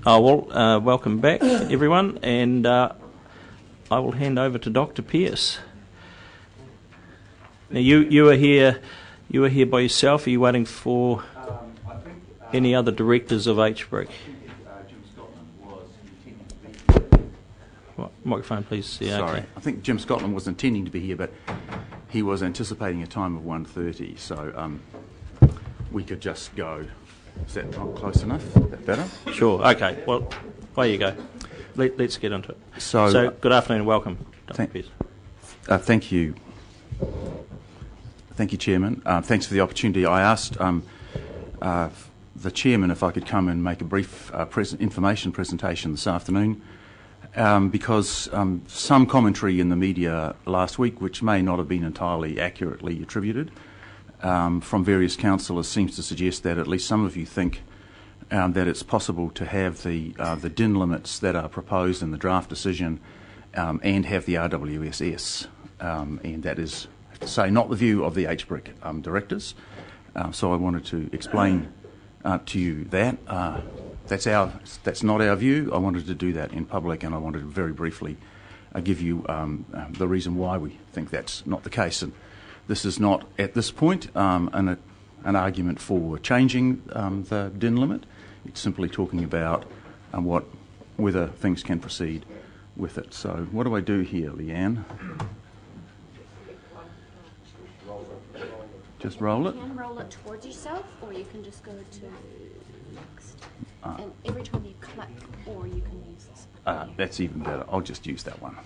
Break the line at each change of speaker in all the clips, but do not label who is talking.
Welcome back, everyone, and I will hand over to Dr. Pearce. Now, you were here by yourself. Are you waiting for any other directors of HBRIC?
Jim Scotland was intending to be here.
Microphone, please. Yeah,
Sorry,
okay.
I think Jim Scotland was intending to be here, but he was anticipating a time of 1:30, so we could just go. Is that not close enough? Is that better?
Sure. Okay. Well, away you go. Let's get into it. So good afternoon and welcome, Dr. Pearce.
Thank you. Thank you, Chairman. Thanks for the opportunity. I asked the Chairman if I could come and make a brief information presentation this afternoon because some commentary in the media last week, which may not have been entirely accurately attributed, from various councillors seems to suggest that at least some of you think that it's possible to have the DIN limits that are proposed in the draft decision and have the RWSS, and that is, I have to say, not the view of the HBRIC directors. So I wanted to explain to you that that's not our view. I wanted to do that in public, and I wanted to very briefly give you the reason why we think that's not the case. And this is not, at this point, an argument for changing the DIN limit. It's simply talking about whether things can proceed with it. So what do I do here, Leanne? Just roll it?
You can roll it towards yourself, or you can just go to next. And every time you click, or you can use this.
That's even better. I'll just use that one.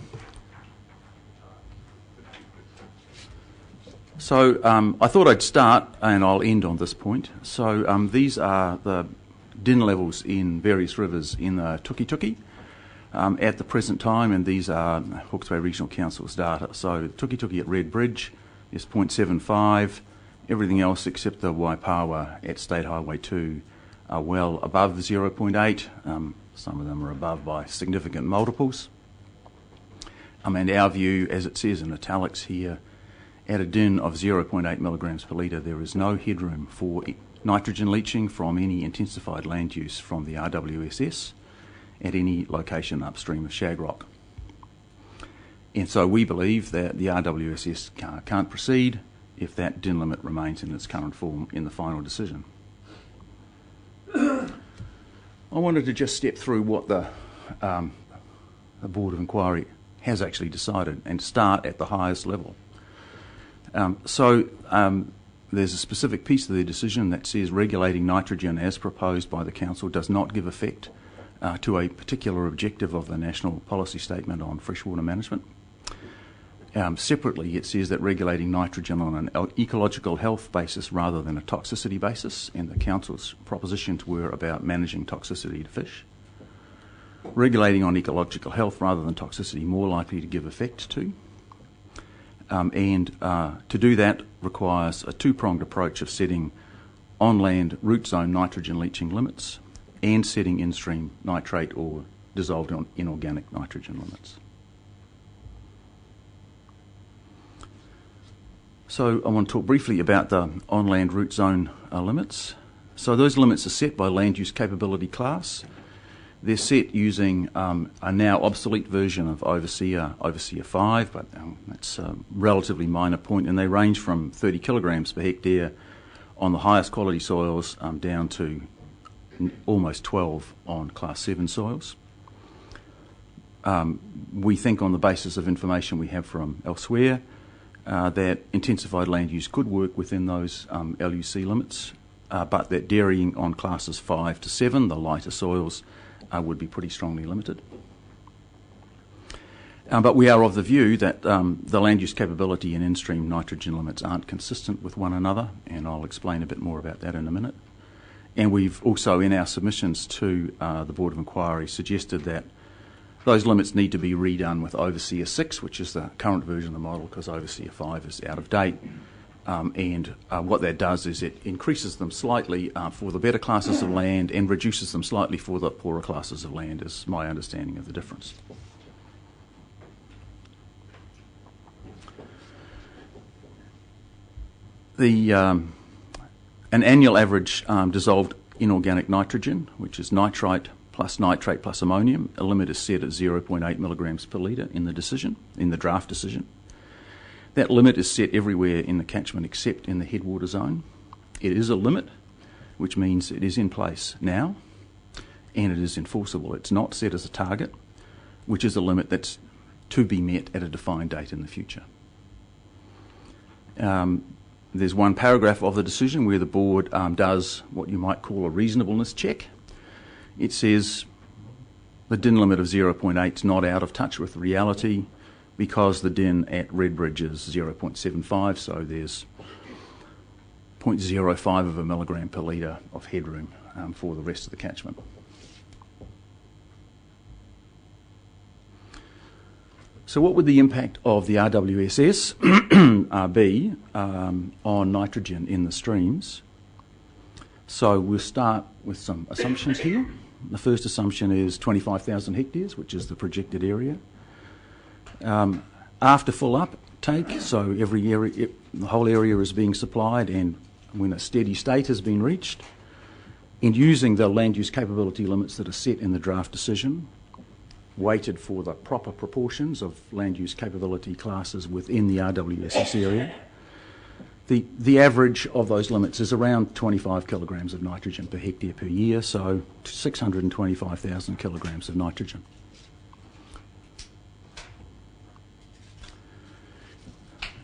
So I thought I'd start, and I'll end on this point. So these are the DIN levels in various rivers in the Tuki at the present time, and these are Hawke's Bay Regional Council's data. So Tuki at Red Bridge is 0.75. Everything else except the Waipawa at State Highway 2 are well above 0.8. Some of them are above by significant multiples. And our view, as it says in italics here, at a DIN of 0.8 milligrams per litre, there is no headroom for nitrogen leaching from any intensified land use from the RWSS at any location upstream of Shagrock. And so we believe that the RWSS can't proceed if that DIN limit remains in its current form in the final decision. I wanted to just step through what the Board of Inquiry has actually decided and start at the highest level. There's a specific piece of the decision that says regulating nitrogen as proposed by the Council does not give effect to a particular objective of the National Policy Statement on Freshwater Management. Separately, it says that regulating nitrogen on an ecological health basis rather than a toxicity basis, and the Council's propositions were about managing toxicity to fish. Regulating on ecological health rather than toxicity more likely to give effect to. To do that requires a two-pronged approach of setting on-land root zone nitrogen leaching limits and setting in-stream nitrate or dissolved inorganic nitrogen limits. So I want to talk briefly about the on-land root zone limits. So those limits are set by land use capability class. They're set using a now obsolete version of Overseer 5, but that's a relatively minor point, and they range from 30 kilograms per hectare on the highest quality soils down to almost 12 on Class 7 soils. We think, on the basis of information we have from elsewhere, that intensified land use could work within those LUC limits, but that dairying on Classes 5 to 7, the lighter soils, would be pretty strongly limited. But we are of the view that the land use capability and in-stream nitrogen limits aren't consistent with one another, and I'll explain a bit more about that in a minute. And we've also, in our submissions to the Board of Inquiry, suggested that those limits need to be redone with Overseer 6, which is the current version of the model, because Overseer 5 is out of date. What that does is it increases them slightly for the better classes of land and reduces them slightly for the poorer classes of land, is my understanding of the difference. An annual average dissolved inorganic nitrogen, which is nitrite plus nitrate plus ammonium. A limit is set at 0.8 milligrams per litre in the draft decision. That limit is set everywhere in the catchment except in the headwater zone. It is a limit, which means it is in place now and it is enforceable. It's not set as a target, which is a limit that's to be met at a defined date in the future. There's one paragraph of the decision where the board does what you might call a reasonableness check. It says the DIN limit of 0.8 is not out of touch with reality because the DIN at Redbridge is 0.75, so there's 0.05 of a milligram per litre of headroom for the rest of the catchment. So what would the impact of the RWSS be on nitrogen in the streams? So we'll start with some assumptions here. The first assumption is 25,000 hectares, which is the projected area. After full uptake, so every area, the whole area is being supplied, and when a steady state has been reached, and using the land use capability limits that are set in the draft decision, weighted for the proper proportions of land use capability classes within the RWSS area, the average of those limits is around 25 kilograms of nitrogen per hectare per year, so 625,000 kilograms of nitrogen.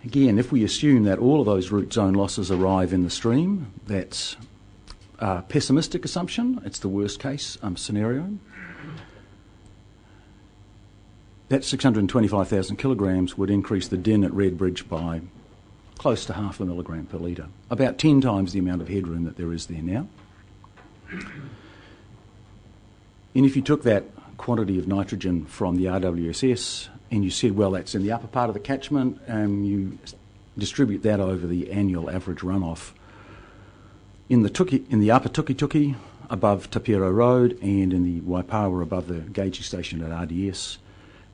Again, if we assume that all of those root zone losses arrive in the stream, that's a pessimistic assumption. It's the worst case scenario. That 625,000 kilograms would increase the DIN at Redbridge by close to 0.5 milligram per litre, about 10 times the amount of headroom that there is there now. And if you took that quantity of nitrogen from the RWSS and you said, well, that's in the upper part of the catchment, and you distribute that over the annual average runoff in the upper Tuki above Tapiro Road and in the Waipawa above the gauging station at RDS,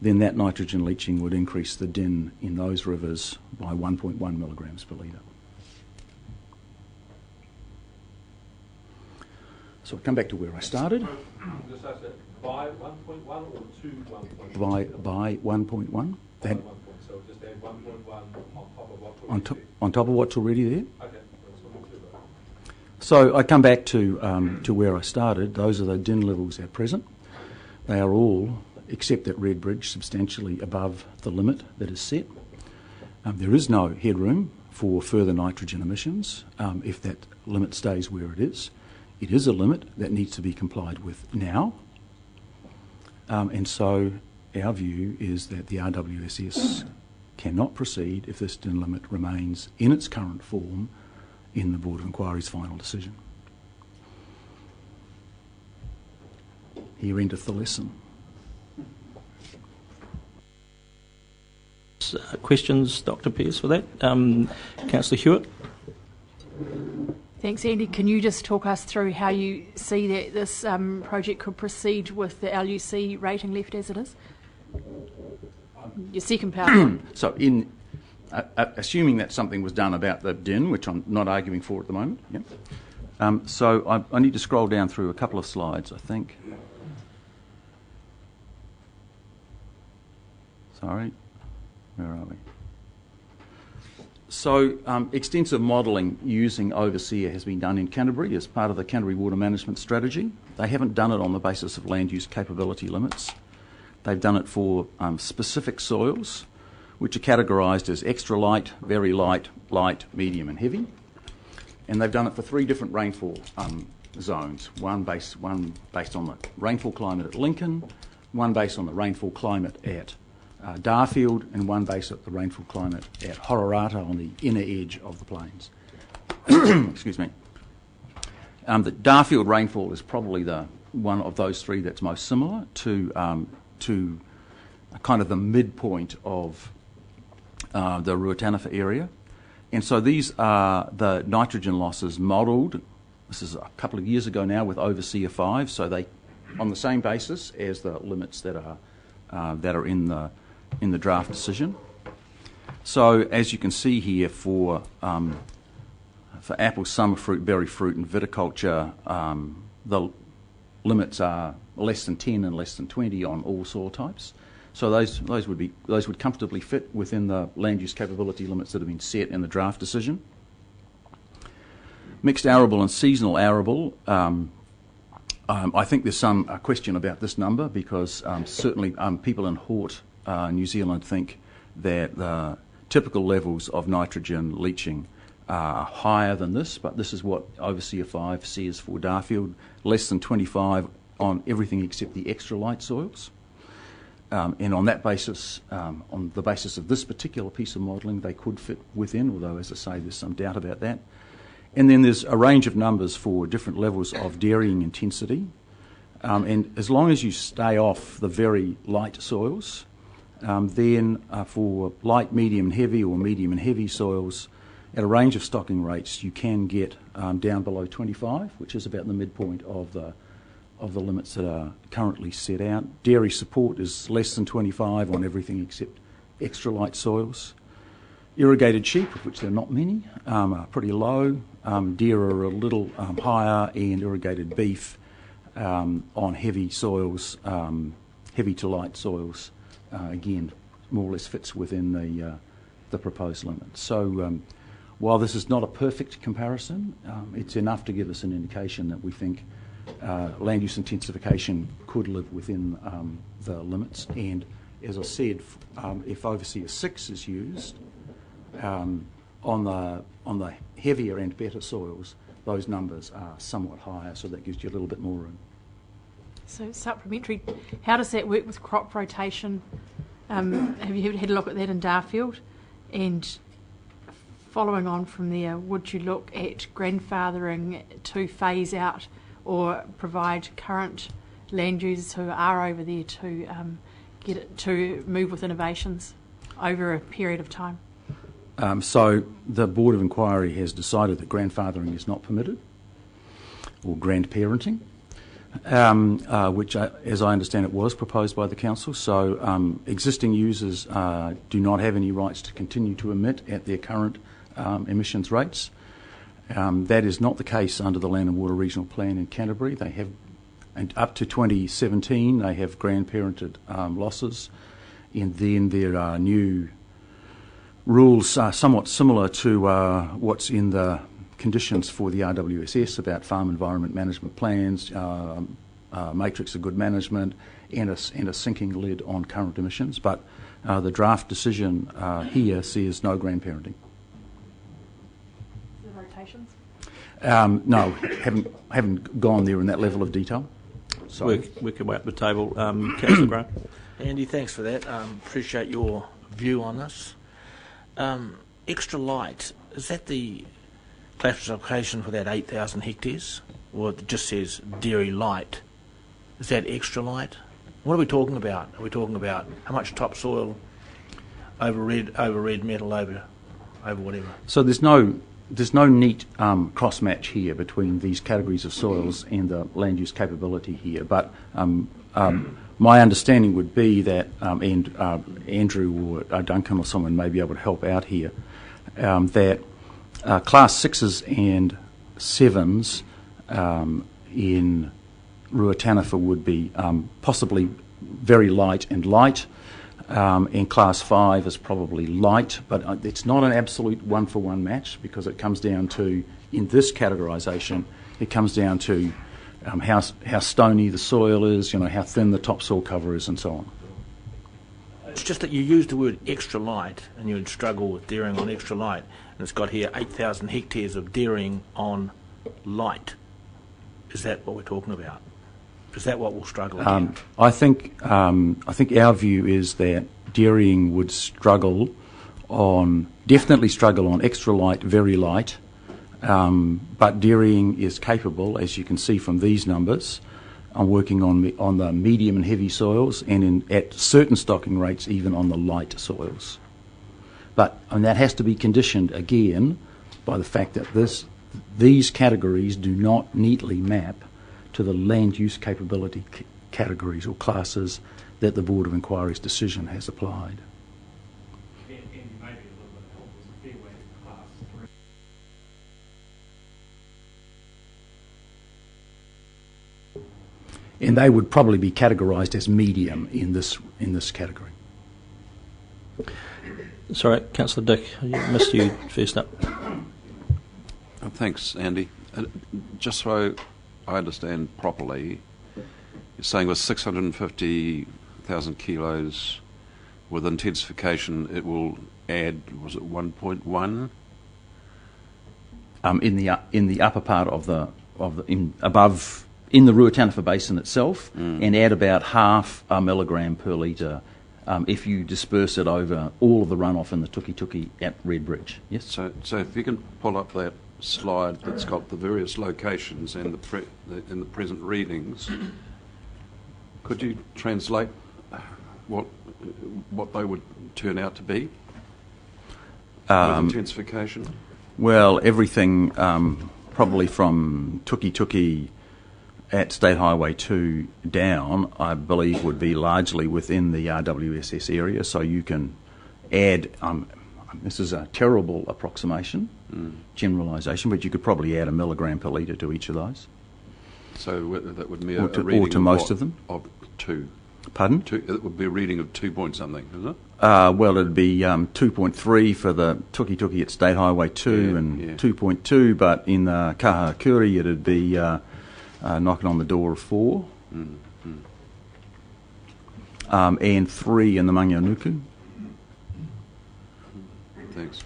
then that nitrogen leaching would increase the DIN in those rivers by 1.1 milligrams per litre. So I'll come back to where I started.
Just ask that, by 1.1 or to 1.1?
By 1.1. That,
so just add 1.1 on top of what
on top of what's already there.
Okay.
So I come back to where I started. Those are the DIN levels at present. They are all, except at Redbridge, substantially above the limit that is set. There is no headroom for further nitrogen emissions if that limit stays where it is. It is a limit that needs to be complied with now. And so our view is that the RWSS cannot proceed if this DIN limit remains in its current form in the Board of Inquiry's final decision. Here endeth the lesson.
Questions, Dr. Pearce, for that? Councillor Hewitt?
Thanks, Andy. Can you just talk us through how you see that this project could proceed with the LUC rating left as it is? Your second part.
So in assuming that something was done about the DIN, which I'm not arguing for at the moment, yeah. So I need to scroll down through a couple of slides, I think. Sorry, where are we? So extensive modelling using Overseer has been done in Canterbury as part of the Canterbury Water Management Strategy. They haven't done it on the basis of land use capability limits. They've done it for specific soils, which are categorised as extra light, very light, light, medium and heavy. And they've done it for 3 different rainfall zones, one based on the rainfall climate at Lincoln, one based on the rainfall climate at Darfield, and one based at the rainfall climate at Hororata on the inner edge of the plains. Excuse me. The Darfield rainfall is probably the one of those 3 that's most similar to kind of the midpoint of the Ruataniwha area. And so these are the nitrogen losses modelled. This is a couple of years ago now with Overseer 5, so they on the same basis as the limits that are in the draft decision. So as you can see here, for apple, summer fruit, berry fruit, and viticulture, limits are less than 10 and less than 20 on all soil types. So those would comfortably fit within the land use capability limits that have been set in the draft decision. Mixed arable and seasonal arable, I think there's some question about this number because certainly people in Hort, New Zealand, think that the typical levels of nitrogen leaching are higher than this, but this is what Overseer 5 says for Darfield, less than 25 on everything except the extra light soils. And on that basis, on the basis of this particular piece of modelling, they could fit within, although, as I say, there's some doubt about that. And then there's a range of numbers for different levels of dairying intensity. And as long as you stay off the very light soils, then for light, medium and heavy, or medium and heavy soils, at a range of stocking rates, you can get down below 25, which is about the midpoint of the limits that are currently set out. Dairy support is less than 25 on everything except extra light soils. Irrigated sheep, of which there are not many, are pretty low. Deer are a little higher, and irrigated beef on heavy soils, heavy to light soils, again, more or less fits within the proposed limit. So while this is not a perfect comparison, it's enough to give us an indication that we think land use intensification could live within the limits. And as I said, if Overseer 6 is used, on the heavier and better soils, those numbers are somewhat higher, so that gives you a little bit more room.
So supplementary, how does that work with crop rotation? Have you had a look at that in Darfield? And following on from there, would you look at grandfathering to phase out or provide current land users who are over there to get it to move with innovations over a period of time?
So the Board of Inquiry has decided that grandfathering is not permitted, or grandparenting, which, as I understand it, was proposed by the Council. So existing users do not have any rights to continue to emit at their current emissions rates. That is not the case under the Land and Water Regional Plan in Canterbury. They have, and up to 2017, they have grandparented losses, and then there are new rules somewhat similar to what's in the conditions for the RWSS about farm environment management plans, matrix of good management, and a sinking lid on current emissions. But the draft decision here says no grandparenting.
The rotations?
No, haven't gone there in that level of detail. So
Work your way up the table. Councillor Grant.
Andy, thanks for that. Appreciate your view on this. Extra light, is that the classification for that 8,000 hectares? Or it just says dairy light? Is that extra light? What are we talking about? Are we talking about how much topsoil over red metal, over whatever?
So there's no neat cross match here between these categories of soils and the land use capability here. But my understanding would be that, and Andrew or Duncan or someone may be able to help out here, that Class 6s and 7s in Ruataniwha would be possibly very light, and Class 5 is probably light, but it's not an absolute one-for-one match because it comes down to, in this categorisation, it comes down to how stony the soil is, how thin the topsoil cover is, and so on.
It's just that you use the word extra light, and you would struggle with dairying on extra light, and it's got here 8,000 hectares of dairying on light. Is that what we're talking about? Is that what we'll struggle again?
I think our view is that dairying would definitely struggle on extra light, very light. But dairying is capable, as you can see from these numbers, on working on the medium and heavy soils, and at certain stocking rates even on the light soils. And that has to be conditioned again by the fact that these categories do not neatly map to the land use capability categories or classes that the Board of Inquiry's decision has applied.
And maybe a little bit of help was a fair way to class 3.
and they would probably be categorised as medium in this category.
Sorry, Councillor Dick, I missed you first up.
Thanks, Andy. Just so I understand properly, you're saying with 650,000 kilos with intensification, it will add, was it 1.1?
In the upper part of the above in the Ruataniwha Basin itself, and add about half a milligram per litre if you disperse it over all of the runoff in the Tuki at Red Bridge. Yes.
So if you can pull up that slide that's got the various locations and the present readings, could you translate what they would turn out to be with intensification?
Well, everything probably from Tuki at State Highway 2 down, I believe, would be largely within the RWSS area. So you can add, this is a terrible approximation, generalisation, but you could probably add a milligram per litre to each of those.
So that would be
or
a reading
to most of them.
Of 2.
Pardon?
It would be a reading of 2 point something, isn't it?
Well, it'd be 2.3 for the Tuki at State Highway 2 and 2.2, but in the Kahakuri it'd be knocking on the door of 4. And 3 in the Mangianuku.
Thanks.